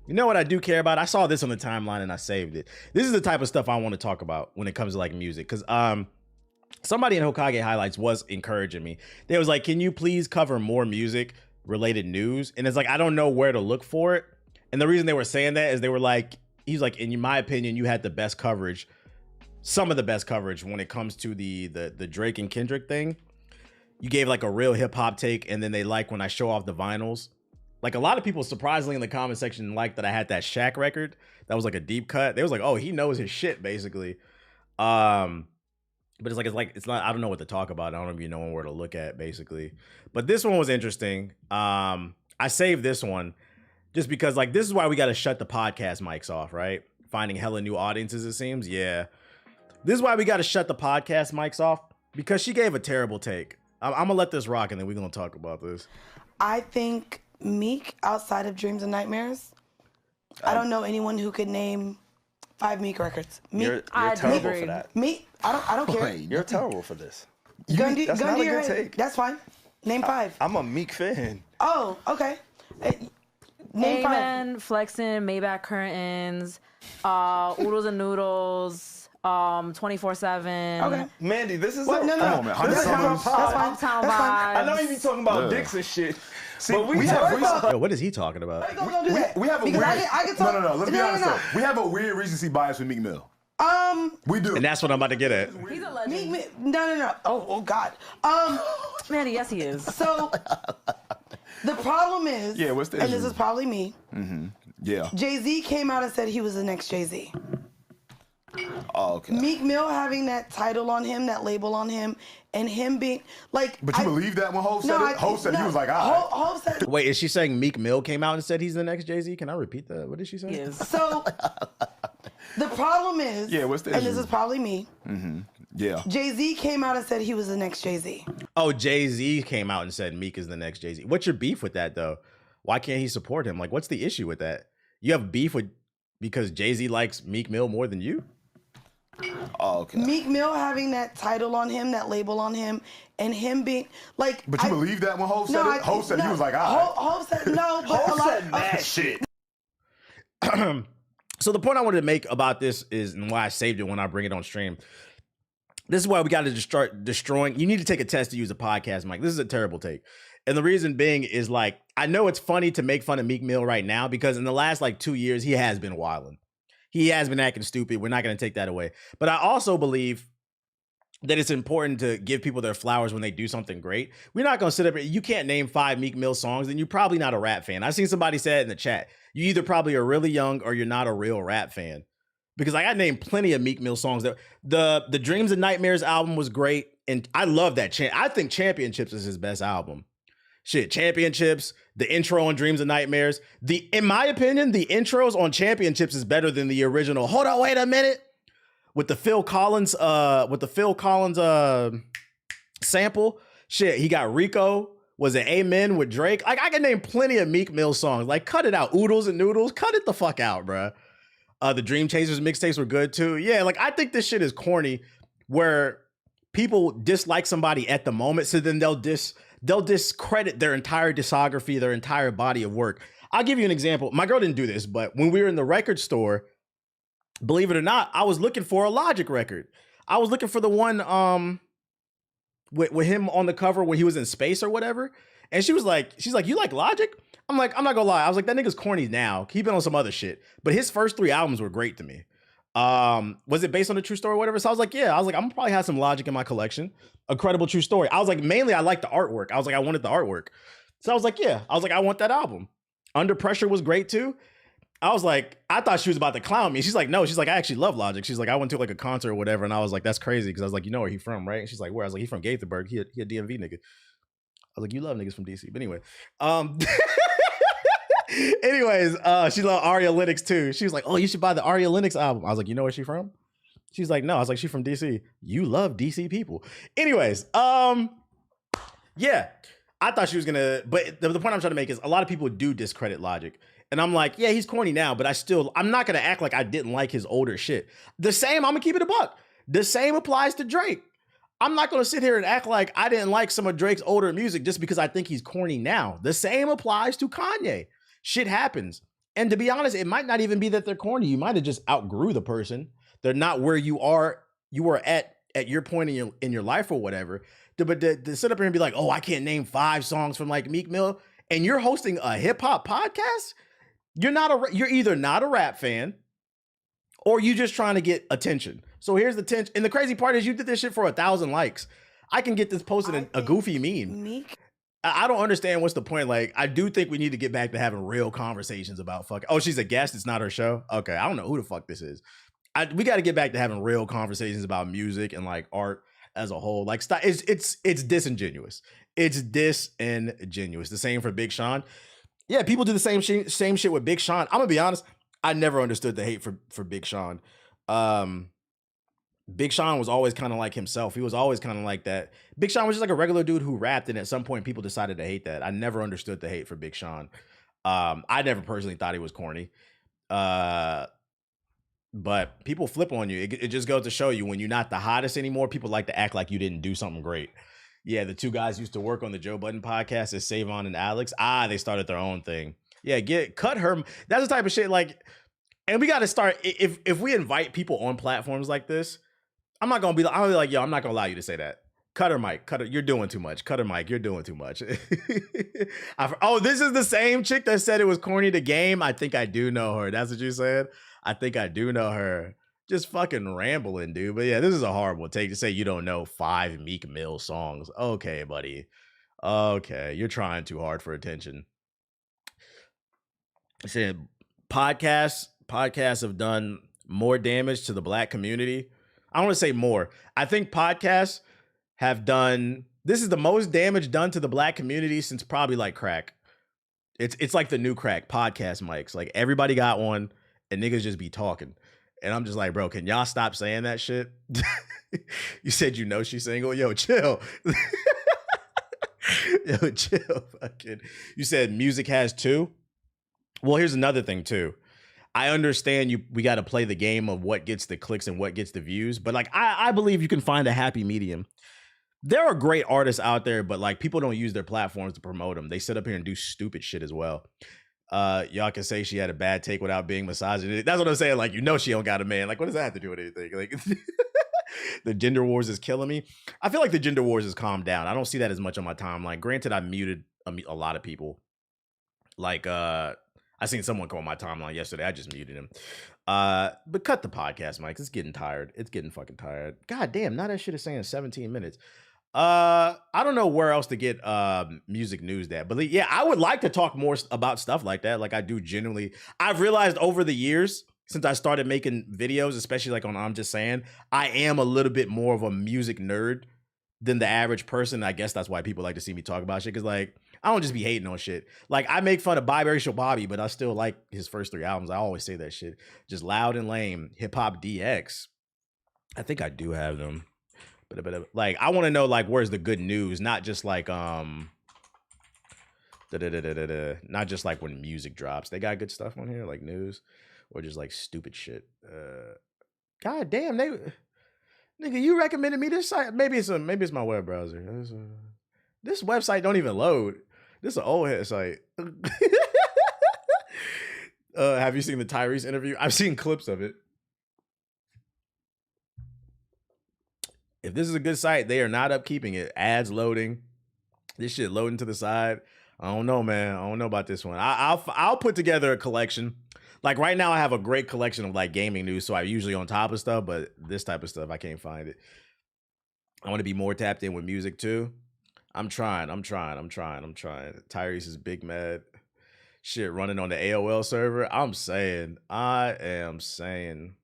You know what I do care about? I saw this on the timeline and I saved it. This is the type of stuff I want to talk about when it comes to like music. Cause somebody in Hokage Highlights was encouraging me. They was like, can you please cover more music related news? And it's like, I don't know where to look for it. And the reason they were saying that is they were like, he's like, in my opinion, you had the best coverage, some of the best coverage when it comes to the Drake and Kendrick thing. You gave like a real hip hop take, and then they like when I show off the vinyls. Like a lot of people surprisingly in the comment section liked that I had that Shaq record. That was like a deep cut. They was like, oh, he knows his shit basically. But it's not, I don't know what to talk about. I don't even know where to look at basically. But this one was interesting. I saved this one just because like, this is why we got to shut the podcast mics off, right? Finding hella new audiences, it seems. Yeah. This is why we got to shut the podcast mics off, because she gave a terrible take. I'm going to let this rock and then we're going to talk about this. I think Meek, outside of Dreams and Nightmares, I don't know anyone who could name 5 Meek records. Meek, you're terrible for that. Meek, I don't care. Wait, you're terrible for this. That's not a good head. take. That's fine. Name 5. I'm a Meek fan. Oh, okay. Name 5. Amen, Flexin', Maybach Curtains, Oodles and Noodles, 24/7. Okay. Mandy, this is No. Come on, man. That's fine. That's fine. Uptown That's fine. I know you be talking about dicks and shit. See, but we have Yo, what is he talking about? We have a Because weird. I can talk. No. Let's be honest No. though. We have a weird recency bias with Meek Mill. We do. And that's what I'm about to get at. He's a legend. Meek, no. Oh God. Man, yes, he is. So the problem is, Yeah, what's the and issue? this is probably me. Yeah. Jay-Z came out and said he was the next Jay-Z. Oh, okay. Meek Mill having that title on him, that label on him, and him being like. But you believe that when Hov said it? Hov said he was like, all right. Hov said. Wait, is she saying Meek Mill came out and said he's the next Jay-Z? Can I repeat that? What did she say? He is. So the problem is, Yeah, what's the and issue? this is probably me. Yeah. Jay-Z came out and said he was the next Jay-Z. Oh, Jay-Z came out and said Meek is the next Jay-Z. What's your beef with that though? Why can't he support him? Like, what's the issue with that? You have beef with because Jay-Z likes Meek Mill more than you? Oh, okay. Meek Mill having that title on him, that label on him, and him being like. But you believe that when Hov said it? Hov said he was like, all right. Hov said no, but a lot. Mad shit. So the point I wanted to make about this is, and why I saved it when I bring it on stream, this is why we got to start destroying. You need to take a test to use a podcast mic. This is a terrible take. And the reason being is like, I know it's funny to make fun of Meek Mill right now because in the last like 2 years, he has been wilding. He has been acting stupid. We're not going to take that away. But I also believe that it's important to give people their flowers when they do something great. We're not going to sit up here. You can't name 5 Meek Mill songs, then you're probably not a rap fan. I've seen somebody say it in the chat. You either probably are really young or you're not a real rap fan. Because I got named plenty of Meek Mill songs. That the Dreams and Nightmares album was great. And I love that. I think Championships is his best album. Shit, Championships, the intro on Dreams and Nightmares. In my opinion, the intros on Championships is better than the original. Hold on, wait a minute. With the Phil Collins sample. Shit, he got Rico. Was it Amen with Drake? Like, I can name plenty of Meek Mill songs. Like, cut it out. Oodles and Noodles, cut it the fuck out, bruh. The Dream Chasers mixtapes were good too. Yeah, like, I think this shit is corny where people dislike somebody at the moment, so then they'll discredit their entire discography, their entire body of work. I'll give you an example. My girl didn't do this, but when we were in the record store, believe it or not, I was looking for a Logic record. I was looking for the one with him on the cover when he was in space or whatever. And she's like, you like Logic? I'm like, I'm not gonna lie. I was like, that nigga's corny now. He been on some other shit. But his first 3 albums were great to me. Was it based on a true story or whatever? So I was like, yeah. I was like, I'm gonna probably have some Logic in my collection. A credible true story. I was like, mainly I like the artwork. I was like, I wanted the artwork. So I was like, yeah. I was like, I want that album. Under Pressure was great too. I was like, I thought she was about to clown me. She's like, no. She's like, I actually love Logic. She's like, I went to like a concert or whatever. And I was like, that's crazy. Because I was like, you know where he from, right? And she's like, where? I was like, he from Gaithersburg. He a DMV nigga. I was like, you love niggas from DC. But anyway. Anyways, she loved Aria Lennox too. She was like, oh, you should buy the Aria Lennox album. I was like, you know where she from? She's like, no. I was like, she's from DC. You love DC people. Anyways, yeah. I thought she was gonna, but the point I'm trying to make is a lot of people do discredit Logic. And I'm like, yeah, he's corny now, but I'm not gonna act like I didn't like his older shit. The same, I'm gonna keep it a buck. The same applies to Drake. I'm not gonna sit here and act like I didn't like some of Drake's older music just because I think he's corny now. The same applies to Kanye. Shit happens. And to be honest, it might not even be that they're corny. You might have just outgrew the person. They're not where you were at your point in your life or whatever. But to sit up here and be like, oh, I can't name 5 songs from like Meek Mill, and you're hosting a hip hop podcast, you're either not a rap fan or you just trying to get attention. So here's the tension. And the crazy part is you did this shit for 1,000 likes. I can get this posted in a goofy meme. Meek. I don't understand what's the point. Like, I do think we need to get back to having real conversations about fucking. Oh, she's a guest. It's not her show. Okay, I don't know who the fuck this is. We got to get back to having real conversations about music and like art as a whole. Like, it's disingenuous. It's disingenuous. The same for Big Sean. Yeah, people do the same shit with Big Sean. I'm gonna be honest. I never understood the hate for Big Sean. Big Sean was always kind of like himself. He was always kind of like that. Big Sean was just like a regular dude who rapped, and at some point people decided to hate that. I never understood the hate for Big Sean. I never personally thought he was corny. But people flip on you. It just goes to show you when you're not the hottest anymore, people like to act like you didn't do something great. Yeah, the 2 guys used to work on the Joe Budden podcast as Savon and Alex. They started their own thing. Yeah, cut her. That's the type of shit like, and we got to start, if we invite people on platforms like this, I'm gonna be like, yo, I'm not gonna allow you to say that. Cut her, Mike. Cut her. You're doing too much. Cut her, Mike. You're doing too much. This is the same chick that said it was corny to Game. I think I do know her. That's what you said? I think I do know her. Just fucking rambling, dude. But yeah, this is a horrible take to say you don't know 5 Meek Mill songs. Okay, buddy. Okay, you're trying too hard for attention. I said podcasts have done more damage to the Black community. I don't want to say more. I think podcasts have done, this is the most damage done to the Black community since probably like crack. It's like the new crack, podcast mics. Like everybody got one and niggas just be talking. And I'm just like, bro, can y'all stop saying that shit? You said you know she's single? Yo, chill. Yo, chill. Fucking. You said music has 2. Well, here's another thing too. I understand we got to play the game of what gets the clicks and what gets the views, but like I believe you can find a happy medium. There are great artists out there, but like people don't use their platforms to promote them. They sit up here and do stupid shit as well. Y'all can say she had a bad take without being misogynist. That's what I'm saying. Like, you know, she don't got a man. Like, what does that have to do with anything? Like, the gender wars is killing me. I feel like the gender wars has calmed down. I don't see that as much on my timeline. Granted, I muted a lot of people. Like, I seen someone call my timeline yesterday. I just muted him. But cut the podcast, Mike. It's getting tired. It's getting fucking tired. God damn, now that shit is saying 17 minutes. I don't know where else to get music news at. But yeah, I would like to talk more about stuff like that. Like I do genuinely. I've realized over the years, since I started making videos, especially like on I'm Just Saying, I am a little bit more of a music nerd than the average person. I guess that's why people like to see me talk about shit. Cause like, I don't just be hating on shit. Like I make fun of Biracial Bobby, but I still like his first 3 albums. I always say that shit. Just Loud and Lame, Hip Hop DX. I think I do have them. But like I want to know like where's the good news, not just like not just like when music drops. They got good stuff on here like news or just like stupid shit. God damn, nigga, you recommended me this site. Maybe it's my web browser. This website don't even load. This is an old head site. Have you seen the Tyrese interview? I've seen clips of it. If this is a good site, they are not upkeeping it. Ads loading. This shit loading to the side. I don't know, man. I don't know about this one. I'll put together a collection. Like right now, I have a great collection of like gaming news, so I'm usually on top of stuff. But this type of stuff, I can't find it. I want to be more tapped in with music too. I'm trying. Tyrese is big mad. Shit running on the AOL server. I am saying.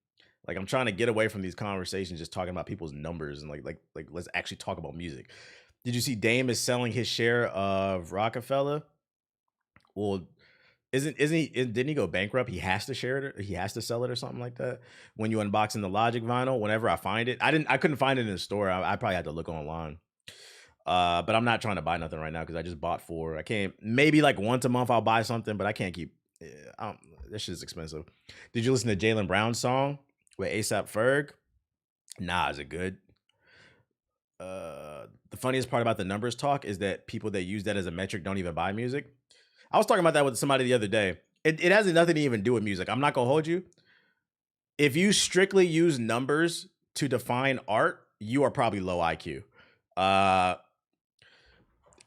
Like I'm trying to get away from these conversations just talking about people's numbers and like let's actually talk about music. Did you see Dame is selling his share of Rockefeller? Well, didn't he go bankrupt? He has to share it. He has to sell it or something like that. When you unboxing the Logic vinyl, whenever I find it, I couldn't find it in the store. I probably had to look online. But I'm not trying to buy nothing right now because I just bought 4. I can't. Maybe like once a month I'll buy something, but I can't keep. This shit's expensive. Did you listen to Jaylen Brown's song with A$AP Ferg? Nah, is it good? The funniest part about the numbers talk is that people that use that as a metric don't even buy music. I was talking about that with somebody the other day. it has nothing to even do with music. I'm not gonna hold you. If you strictly use numbers to define art, you are probably low IQ.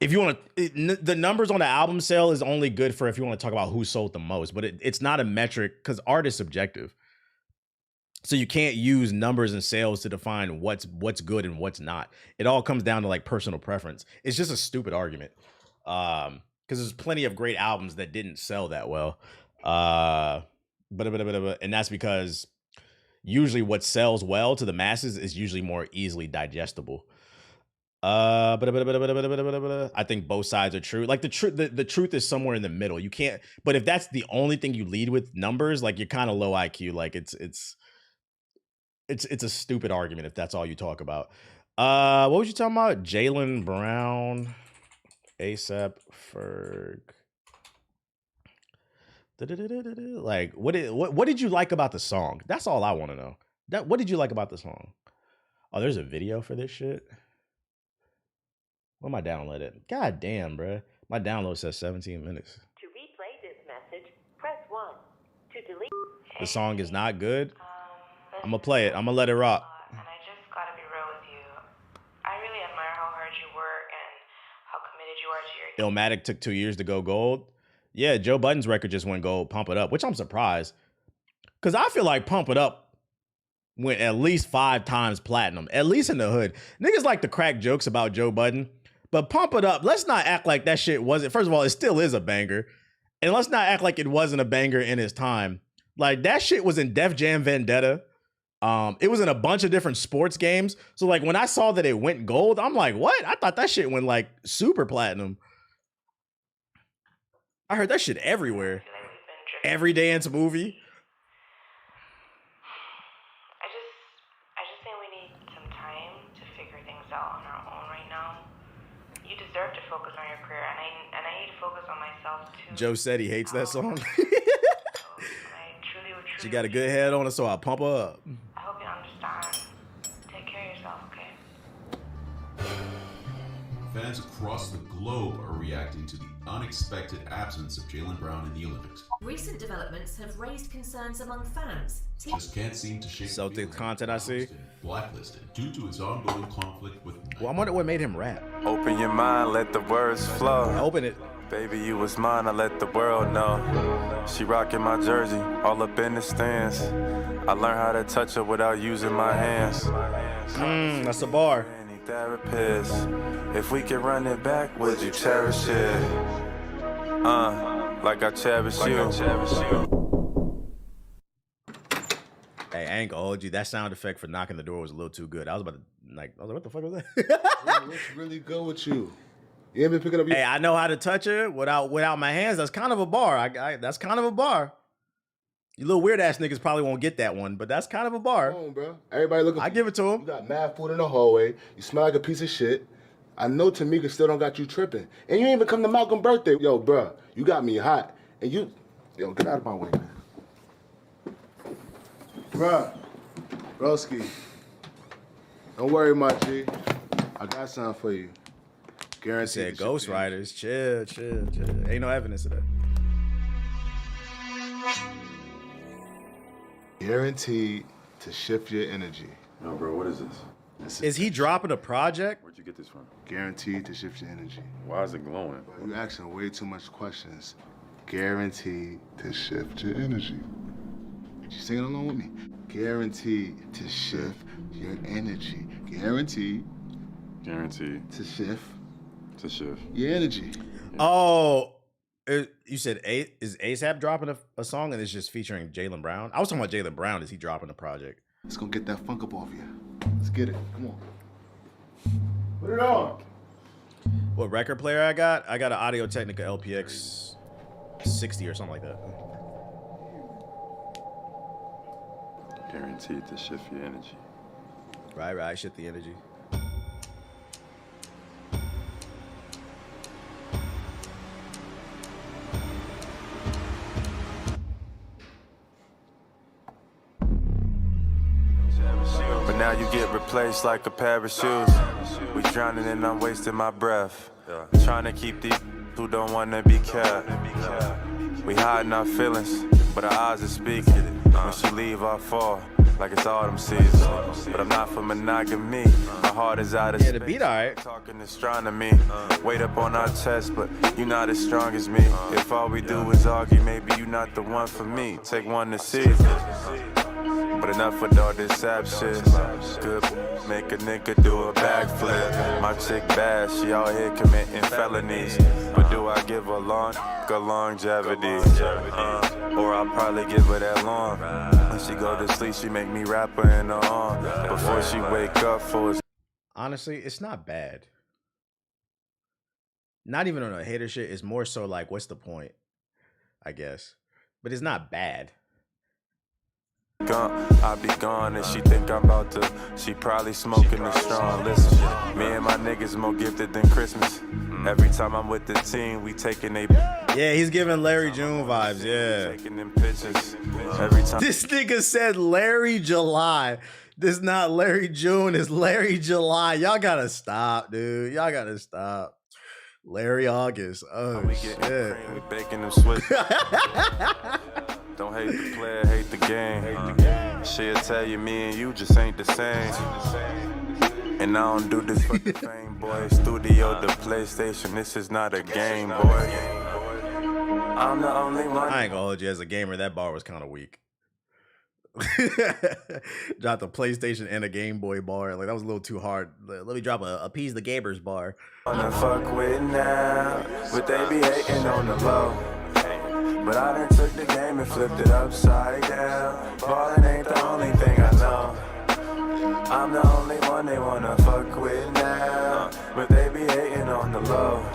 If you want to, the numbers on the album sale is only good for if you want to talk about who sold the most, but it's not a metric because art is subjective. So you can't use numbers and sales to define what's good and what's not. It all comes down to like personal preference. It's just a stupid argument. Because there's plenty of great albums that didn't sell that well. And that's because usually what sells well to the masses is usually more easily digestible. I think both sides are true. Like the truth is somewhere in the middle. You can't, but if that's the only thing you lead with numbers, like you're kind of low IQ. Like it's a stupid argument if that's all you talk about. What was you talking about? Jaylen Brown, ASAP Ferg. Like what did you like about the song? That's all I want to know. What did you like about the song? Oh, there's a video for this shit. Where my download at? God damn, bro. My download says 17 minutes. To replay this message, press 1. To delete. The song is not good. I'm gonna play it. I'm gonna let it rock. And I just gotta be real with you. I really admire how hard you work and how committed you are to your Illmatic took 2 years to go gold. Yeah, Joe Budden's record just went gold. Pump It Up, which I'm surprised. Because I feel like Pump It Up went at least 5 times platinum, at least in the hood. Niggas like to crack jokes about Joe Budden. But Pump It Up, let's not act like that shit wasn't. First of all, it still is a banger. And let's not act like it wasn't a banger in its time. Like, that shit was in Def Jam Vendetta. It was in a bunch of different sports games. So, like, when I saw that it went gold, I'm like, what? I thought that shit went, like, super platinum. I heard that shit everywhere. Every dance movie. I just think we need some time to figure things out on our own right now. You deserve to focus on your career, and I need to focus on myself too. Joe said he hates that song. I truly. She got a good head on her, so I pump her up. I hope you understand. Take care of yourself, okay? Fans across the globe are reacting to the unexpected absence of Jaylen Brown in the Olympics. Recent developments have raised concerns among fans. Just can't seem to shake Celtic content I see. Blacklisted due to his ongoing conflict with. Well, I wonder what made him rap. Open your mind, let the words flow. Open it. Baby, you was mine, I let the world know. She rocking my jersey, all up in the stands. I learned how to touch her without using my hands. That's a bar. Any therapist, if we could run it back, would you cherish it? Like I cherish you. Hey, I ain't gonna hold you. That sound effect for knocking the door was a little too good. I was like, what the fuck was that? What's really good with you? You ain't been picking up your... Hey, I know how to touch her without my hands. That's kind of a bar. That's kind of a bar. You little weird ass niggas probably won't get that one, but that's kind of a bar. Come on, bro. Everybody looking. I give it to him. You got mad food in the hallway. You smell like a piece of shit. I know Tamika still don't got you tripping, and you ain't even come to Malcolm's birthday. Yo, bro, you got me hot, and you, yo, get out of my way, man. Bruh, broski, don't worry, my G. I got something for you. Guaranteed. Said Ghost Riders. Chill. Ain't no evidence of that. Guaranteed to shift your energy. No, bro, what is this? Is he dropping a project? Where'd you get this from? Guaranteed to shift your energy. Why is it glowing? Bro, you asking way too much questions. Guaranteed to shift your energy. You singing along with me? Guaranteed to shift your energy. Guaranteed. Guaranteed. To shift. To shift. Your energy. Oh, you said is ASAP dropping a song and it's just featuring Jaylen Brown? I was talking about Jaylen Brown. Is he dropping a project? Let's go get that funk up off you. Let's get it. Come on. Put it on. What record player I got? I got an Audio Technica LPX 60 or something like that. Guaranteed to shift your energy. Right. Shift the energy. But now you get replaced like a pair of shoes. We drowning and I'm wasting my breath. Trying to keep these who don't want to be kept. We hiding our feelings, but our eyes are speaking. When she leave, I fall like it's autumn season. But I'm not for monogamy. My heart is out of space. The beat alright. Talking astronomy. Weight up on our chest, but you not as strong as me. If all we do is argue, maybe you not the one for me. Take one to see. But enough with all this sap shit. Good make a nigga do a backflip. My chick bad, she out here committing felonies. But do I give her longevity? Or I'll probably give her that long. When she go to sleep, she make me wrap her in her arm. Before she wake up for. Honestly, it's not bad. Not even on a hater shit. It's more so like, what's the point? I guess. But it's not bad. I be gone and she think I'm about to. She probably smoking the strong. Listen, me and my niggas more gifted than Christmas. Every time I'm with the team, we taking they. Yeah, he's giving Larry June vibes. Yeah. Taking them pictures. Every time. This nigga said Larry July. This not Larry June. It's Larry July. Y'all gotta stop, dude. Y'all gotta stop. Larry August. Oh shit. We baking them switch. Don't hate the player, hate the game. She'll tell you me and you just ain't the same. And I don't do this for the fame, boy. Studio, the PlayStation, this is not a game, boy. I'm the only one. I ain't gonna hold you as a gamer. That bar was kind of weak. Dropped a PlayStation and a Game Boy bar. Like that was a little too hard. Let me drop a Appease the Gamers bar. Wanna fuck with now, but they be hating on the low. But I done took the game and flipped it upside down. Ballin' ain't the only thing I know. I'm the only one they wanna fuck with now. But they be hating on the low.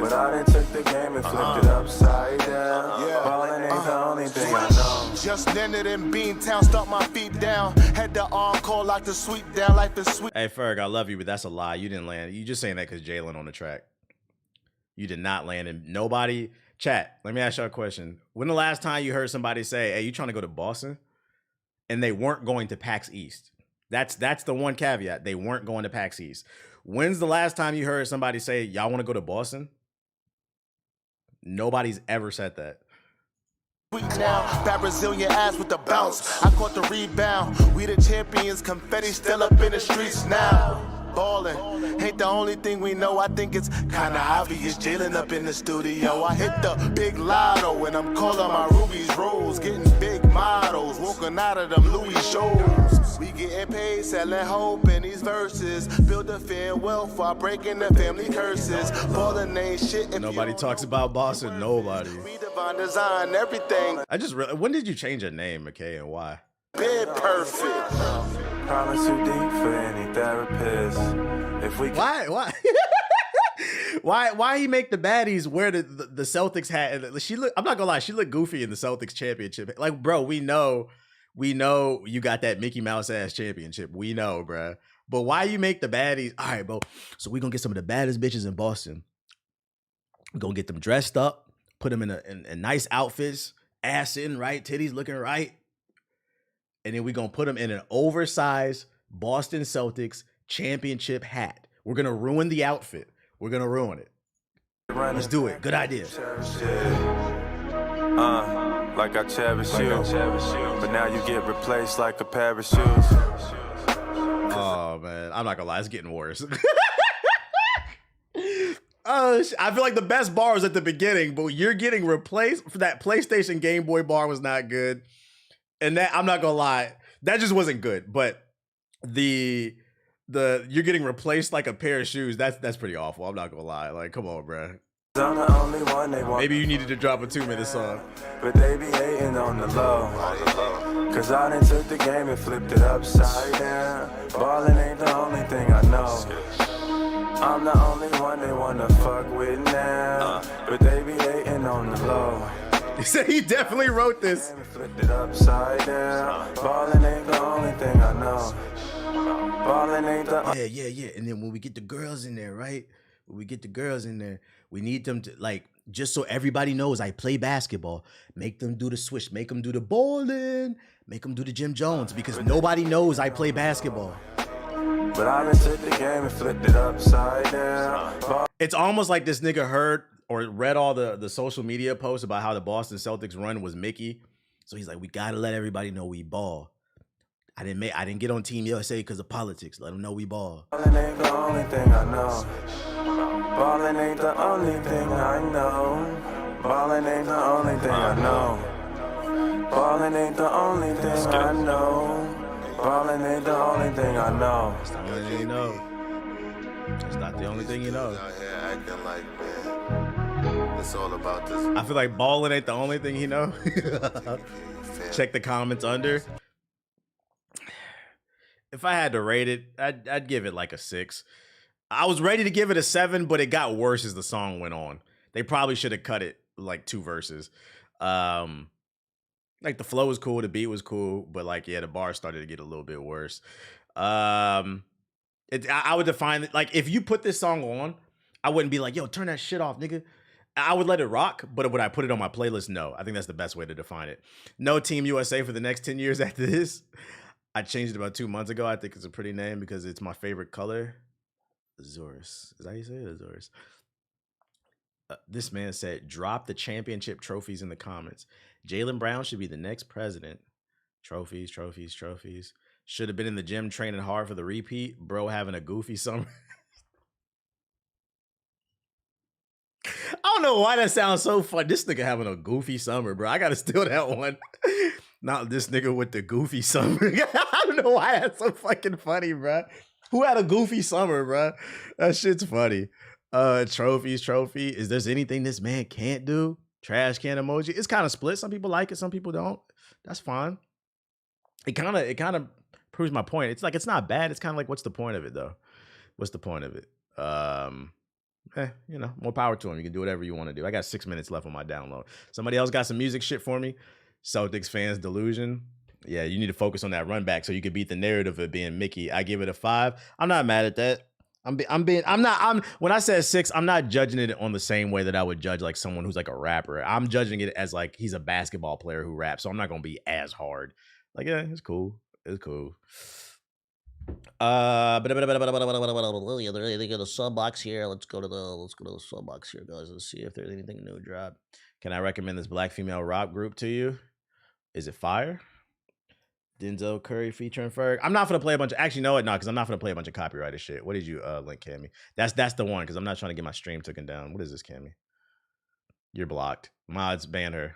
But I done took the game and flipped it upside down. Ballin' ain't the only thing I know. Just landed in Beantown, start my feet down. Had the encore like the sweep down, like the sweep. Hey Ferg, I love you, but that's a lie. You didn't land. You just saying that because Jalen on the track. You did not land in nobody. Chat, let me ask y'all a question. When the last time you heard somebody say, hey, you trying to go to Boston? And they weren't going to PAX East. That's the one caveat. They weren't going to PAX East. When's the last time you heard somebody say, y'all want to go to Boston? Nobody's ever said that. Now, bad Brazilian ass with the bounce. I caught the rebound. We the champions, confetti still up in the streets now. Ballin' ain't the only thing we know. I think it's kinda obvious. Jalen up in the studio. I hit the big lotto and I'm calling my rubies rolls. Getting big models, walking out of them Louis shows. We getting paid, selling hope in these verses. Build a fan wealth while breaking the family curses. Ballin' ain't shit. Nobody talks about Boston. Nobody. We divine design everything. I just when did you change your name, McKay, and why? Been perfect. Promise too deep for any therapist. If we why why he make the baddies wear the Celtics hat? She look. I'm not gonna lie. She looked goofy in the Celtics championship. Like, bro, we know you got that Mickey Mouse ass championship. We know, bro. But why you make the baddies? All right, bro. So we gonna get some of the baddest bitches in Boston. We gonna get them dressed up, put them in nice outfits, ass in right, titties looking right. And then we're going to put them in an oversized Boston Celtics championship hat. We're going to ruin the outfit. We're going to ruin it. Let's do it. Good idea. Like I cherish you. But now you get replaced like a pair of shoes. Oh, man. I'm not going to lie. It's getting worse. I feel like the best bar was at the beginning, but you're getting replaced. For that PlayStation Game Boy bar was not good. And that, I'm not gonna lie, that just wasn't good. But the you're getting replaced like a pair of shoes. That's pretty awful. I'm not gonna lie. Like, come on, bro. I'm the only one they want. Maybe you needed to drop a 2-minute song. But they be hating on the low. Cause I done took the game and flipped it upside down. Ballin' ain't the only thing I know. I'm the only one they wanna fuck with now. But they be hating on the low. He said he definitely wrote this. Flipped it upside down. Ballin' ain't the only thing I know. Ballin' ain't the Yeah. And then when we get the girls in there, right? When we get the girls in there, we need them to, like, just so everybody knows I play basketball. Make them do the switch. Make them do the bowling. Make them do the Jim Jones because nobody knows I play basketball. But I done took the game and flipped it upside down. It's almost like this nigga heard or read all the social media posts about how the Boston Celtics run was Mickey. So he's like, we gotta let everybody know we ball. I didn't get on Team USA because of politics. Let them know we ball. Ballin' ain't the only thing I know. Ballin' ain't the only thing I know. Ballin' ain't the only thing I know. Ballin' ain't the only thing I know. Ballin' ain't the only thing I know. That's the only thing you know. That's not the only thing you know. Out here acting like, man, it's all about this. I feel like balling ain't the only thing you know. Check the comments under. If I had to rate it, I'd give it like a 6. I was ready to give it a 7, but it got worse as the song went on. They probably should have cut it like 2 verses. Like the flow was cool, the beat was cool, but like yeah, the bars started to get a little bit worse. I would define it like if you put this song on, I wouldn't be like, yo, turn that shit off, nigga. I would let it rock, but would I put it on my playlist? No. I think that's the best way to define it. No Team USA for the next 10 years after this. I changed it about 2 months ago. I think it's a pretty name because it's my favorite color. Azores. Is that how you say it? Azores. This man said, drop the championship trophies in the comments. Jaylen Brown should be the next president. Trophies, trophies, trophies. Should have been in the gym training hard for the repeat. Bro having a goofy summer. I don't know why that sounds so fun. This nigga having a goofy summer, bro. I gotta steal that one. Not this nigga with the goofy summer. I don't know why that's so fucking funny, bro. Who had a goofy summer, bro? That shit's funny. Trophies, trophy. Is there anything this man can't do? Trash can emoji. It's kind of split. Some people like it, some people don't. That's fine. It kind of proves my point. It's like it's not bad. It's kind of like, what's the point of it though? What's the point of it? You know, more power to him. You can do whatever you want to do. I got 6 minutes left on my download. Somebody else got some music shit for me. Celtics fans delusion. Yeah, you need to focus on that run back so you can beat the narrative of being Mickey. I give it a 5. I'm not mad at that. When I said 6, I'm not judging it on the same way that I would judge like someone who's like a rapper. I'm judging it as like he's a basketball player who raps, so I'm not gonna be as hard. Like, yeah, it's cool. It's cool. Yeah, they got a sub box here. Let's go to the sub box here, guys. Let's see if there's anything new drop. Can I recommend this black female rock group to you? Is it fire? Denzel Curry featuring Ferg. I'm not gonna play a bunch of. Actually, no, because I'm not gonna play a bunch of copyrighted shit. What did you link, Cammy? That's the one because I'm not trying to get my stream taken down. What is this, Cammy? You're blocked. Mods ban her.